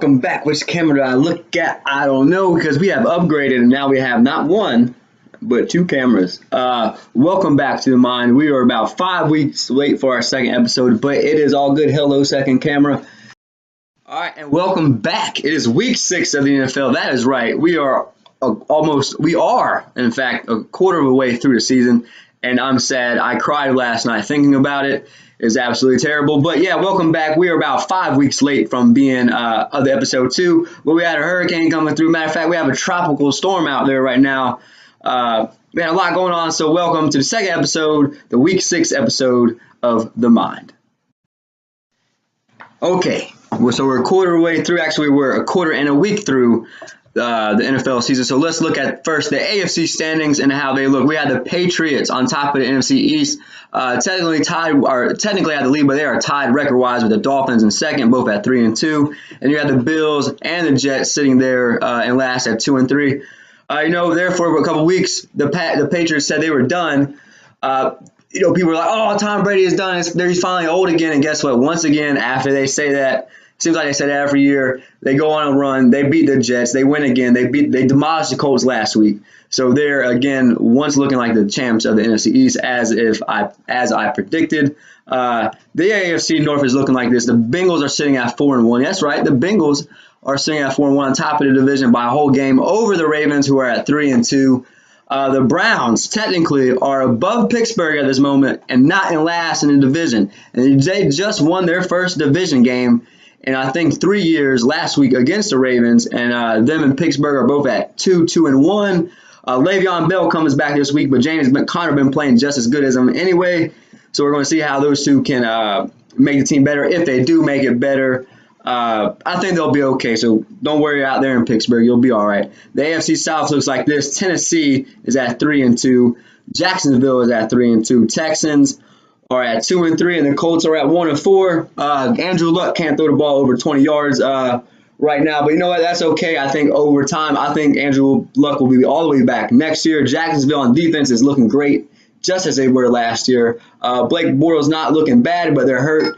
welcome back. Which camera do I look at? I don't know because we have upgraded and now we have not one, but two cameras. Welcome back to the Mind. We are about 5 weeks late for our second episode, but it is all good. Hello, second camera. All right, and welcome back. It is week 6 of the NFL. That is right. We are, in fact, a quarter of the way through the season, and I'm sad. I cried last night thinking about it. Is absolutely terrible. But yeah, welcome back. We are about 5 weeks late from being of the episode 2, where we had a hurricane coming through. Matter of fact, we have a tropical storm out there right now. We had a lot going on. So welcome to the second episode, the week 6 episode of The Mind. Okay, so we're a quarter way through. Actually, we're a quarter and a week through the NFL season. So let's look at first the AFC standings and how they look. We had the Patriots on top of the NFC East. Technically had the lead, but they are tied record-wise with the Dolphins in second, both at 3-2. And you had the Bills and the Jets sitting there in last at 2-3. There for a couple weeks, the Patriots said they were done. People were like, "Oh, Tom Brady is done. He's finally old again." And guess what? Once again, after they say that, seems like they say that every year, they go on a run. They beat the Jets. They win again. They demolished the Colts last week. So they're again once looking like the champs of the NFC East, as I predicted. The AFC North is looking like this. The Bengals are sitting at 4-1. That's right. The Bengals are sitting at 4-1 on top of the division by a whole game over the Ravens, who are at 3-2. The Browns technically are above Pittsburgh at this moment and not in last in the division. And they just won their first division game in, I think, 3 years last week against the Ravens. And them and Pittsburgh are both at 2-1. Le'Veon Bell comes back this week, but James Conner been playing just as good as him anyway. So we're going to see how those two can make the team better. If they do make it better, I think they'll be okay. So don't worry out there in Pittsburgh. You'll be all right. The AFC South looks like this. Tennessee is at 3-2. Jacksonville is at 3-2. Texans are at 2-3, and the Colts are at 1-4. Andrew Luck can't throw the ball over 20 yards right now, but you know what? That's okay. I think over time, Andrew Luck will be all the way back next year. Jacksonville on defense is looking great, just as they were last year. Blake Bortles not looking bad, but they're hurt.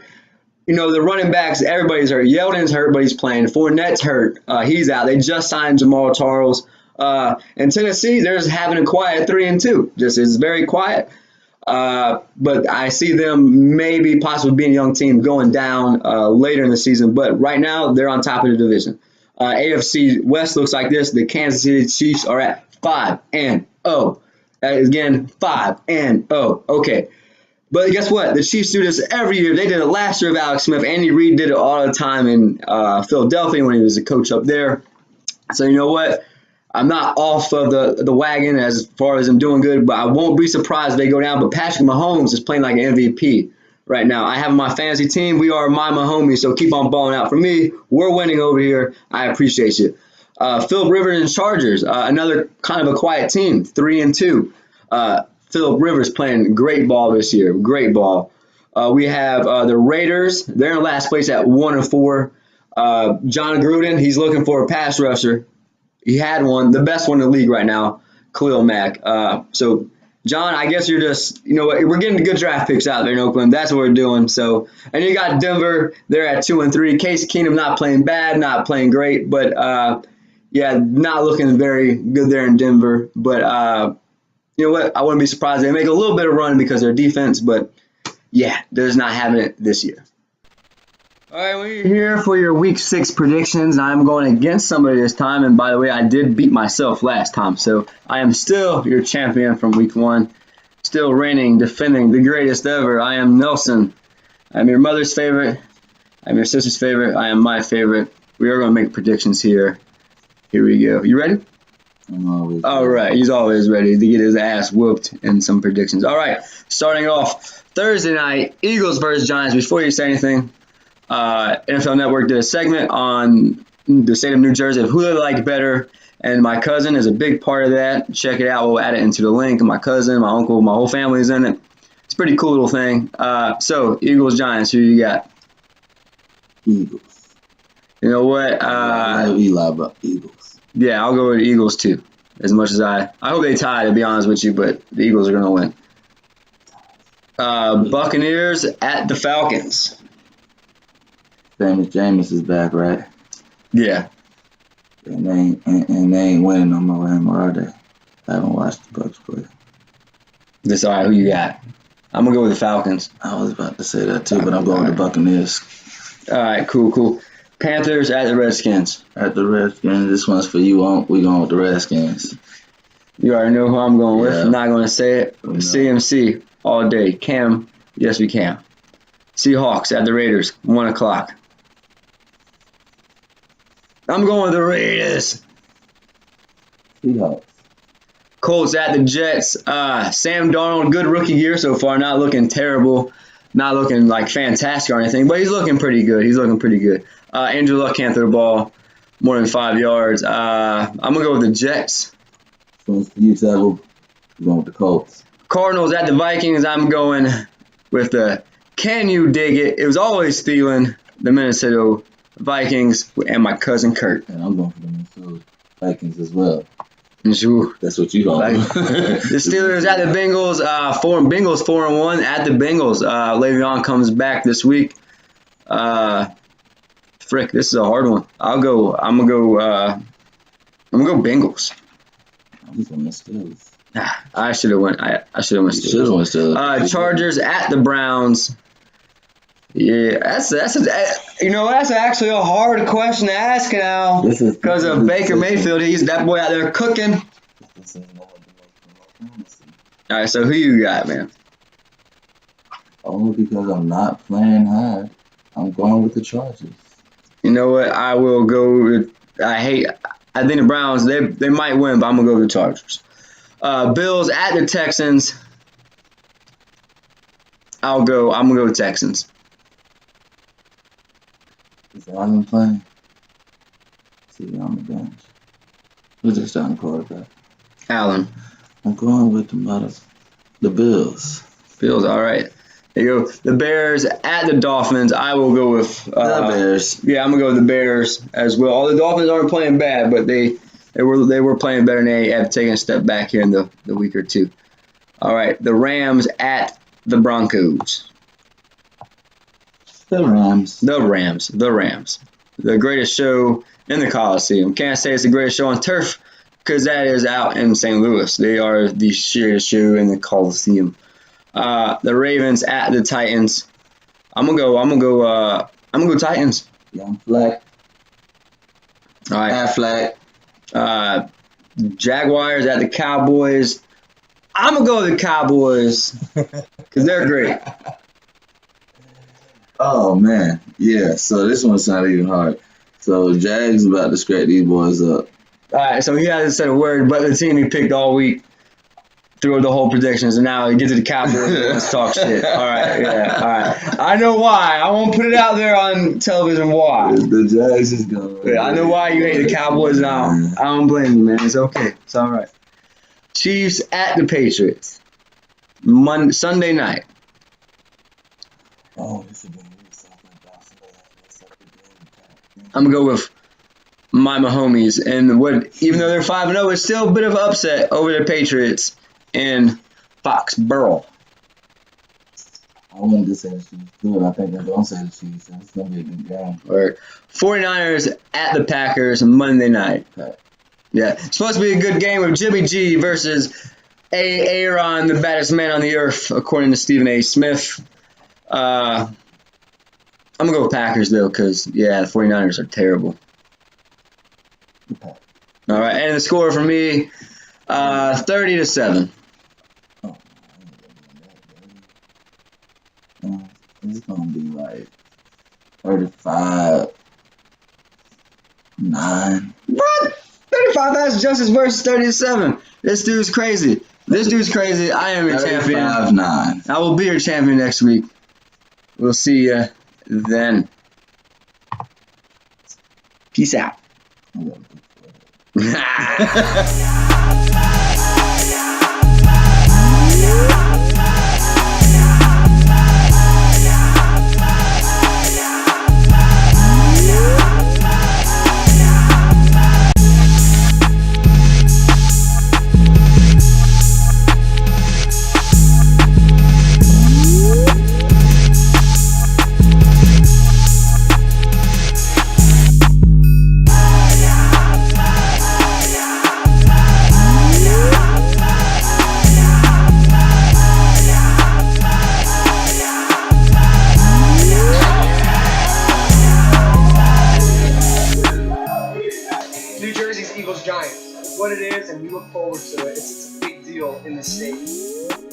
The running backs, everybody's hurt. Yeldon's hurt, but he's playing. Fournette's hurt. He's out. They just signed Jamal Charles. And Tennessee, they're just having a quiet 3-2. Just is very quiet. But I see them maybe possibly being a young team going down later in the season. But right now, they're on top of the division. AFC West looks like this. The Kansas City Chiefs are at 5-0. That is, again, 5-0. Okay. But guess what? The Chiefs do this every year. They did it last year with Alex Smith. Andy Reid did it all the time in Philadelphia when he was a coach up there. So you know what? I'm not off of the wagon as far as I'm doing good, but I won't be surprised if they go down. But Patrick Mahomes is playing like an MVP right now. I have my fantasy team. We are my Mahomes, so keep on balling out for me. We're winning over here. I appreciate you. Philip Rivers and Chargers, another kind of a quiet team, 3-2. Philip Rivers playing great ball this year. Great ball. We have the Raiders. They're in last place at 1-4. John Gruden, he's looking for a pass rusher. He had one, the best one in the league right now, Khalil Mack. So, John, I guess you're just, we're getting good draft picks out there in Oakland. That's what we're doing. So, and you got Denver. They're at 2-3. Case Keenum not playing bad, not playing great, but not looking very good there in Denver. But you know what? I wouldn't be surprised. They make a little bit of run because of their defense, but yeah, they're just not having it this year. All right, we're here for your week 6 predictions. I'm going against somebody this time, and by the way, I did beat myself last time, so I am still your champion from week 1, still reigning, defending, the greatest ever. I am Nelson. I'm your mother's favorite. I'm your sister's favorite. I am my favorite. We are going to make predictions here. Here we go. You ready? I'm always All right, he's always ready to get his ass whooped in some predictions. All right, starting off Thursday night, Eagles versus Giants. Before you say anything, NFL Network did a segment on the state of New Jersey of who they like better, and my cousin is a big part of that. Check it out. We'll add it into the link. My cousin, my uncle, my whole family is in it. It's a pretty cool little thing. So, Eagles, Giants, who you got? Eagles. You know what? Eli, but Eagles. Yeah, I'll go with the Eagles too. As much as I hope they tie, to be honest with you, but the Eagles are going to win. Buccaneers at the Falcons. Jameis is back, right? Yeah. And they ain't winning no more anymore, are they? I haven't watched the Bucks play. Just all right. Who you got? I'm gonna go with the Falcons. I was about to say that too, but I'm going with the Buccaneers. All right. Cool. Panthers at the Redskins. At the Redskins, this one's for you. We going with the Redskins. You already know who I'm going with. Yeah. I'm not going to say it. No. CMC all day. Cam, yes we can. Seahawks at the Raiders, 1 o'clock. I'm going with the Raiders. Seahawks. Colts at the Jets. Sam Darnold, good rookie year so far. Not looking terrible. Not looking like fantastic or anything, but he's looking pretty good. Andrew Luck can't throw the ball more than 5 yards. I'm going to go with the Jets. So for you, Tevil, you're going with the Colts. Cardinals at the Vikings. I'm going with the Can You Dig It? It was always stealing the Minnesota Vikings and my cousin Kurt. And I'm going for the Minnesota Vikings as well. Sure. That's what you going with. The Steelers at the Bengals. Bengals 4-1 at the Bengals. Le'Veon comes back this week. Frick, this is a hard one. I'm gonna go Bengals. I'm just going to Steelers. I should have went. I should have went You should have went Steelers. Steelers. Chargers at the Browns. Yeah, that's actually a hard question to ask now because of Baker Mayfield. He's that boy out there cooking. This is not the most promising. All right, so who you got, man? Only because I'm not playing hard. I'm going with the Chargers. You know what? I will go with. I think the Browns. They might win, but I'm gonna go with the Chargers. Bills at the Texans. I'm gonna go with Texans. Is Allen playing? See, on the bench. Who's the starting quarterback? Allen. I'm going with the Bills. Bills. All right. There you go. The Bears at the Dolphins. I will go with The Bears. Yeah, I'm gonna go with the Bears as well. All the Dolphins aren't playing bad, but they were playing better, and they have taken a step back here in the week or two. All right. The Rams at the Broncos. The Rams. The Rams. The greatest show in the Coliseum. Can't say it's the greatest show on turf because that is out in St. Louis. They are the shittiest show in the Coliseum. The Ravens at the Titans. I'm gonna go Titans. Young Fleck. All right. Affleck. Jaguars at the Cowboys. I'm gonna go with the Cowboys because they're great. Oh, man. Yeah, so this one's not even hard. So Jags about to scrape these boys up. All right, so he hasn't said a word, but the team he picked all week through the whole predictions, and now he gets to the Cowboys and let's talk shit. All right, yeah, all right. I know why. I won't put it out there on television why. The Jags is going. Yeah, I know why you hate the Cowboys now. I don't blame you, man. It's okay. It's all right. Chiefs at the Patriots. Sunday night. Oh, this is going to be something. I'm going to go with my Mahomes. And even though they're 5-0, it's still a bit of an upset over the Patriots in Foxborough. I wanted to say the Chiefs too, I think they're going to say the Chiefs. It's going to be a good game. Or 49ers at the Packers Monday night. Okay. Yeah, it's supposed to be a good game of Jimmy G versus Aaron, the baddest man on the earth, according to Stephen A. Smith. I'm going to go with Packers, though, because, yeah, the 49ers are terrible. Okay. All right, and the score for me, 30-7. Oh, it's going to be like 35-9. What? 35, that's Justice versus 37. This dude's crazy. I am your champion. 35-9. I will be your champion next week. We'll see you then. Peace out. Giants. It's what it is, and we look forward to it. It's a big deal in the state.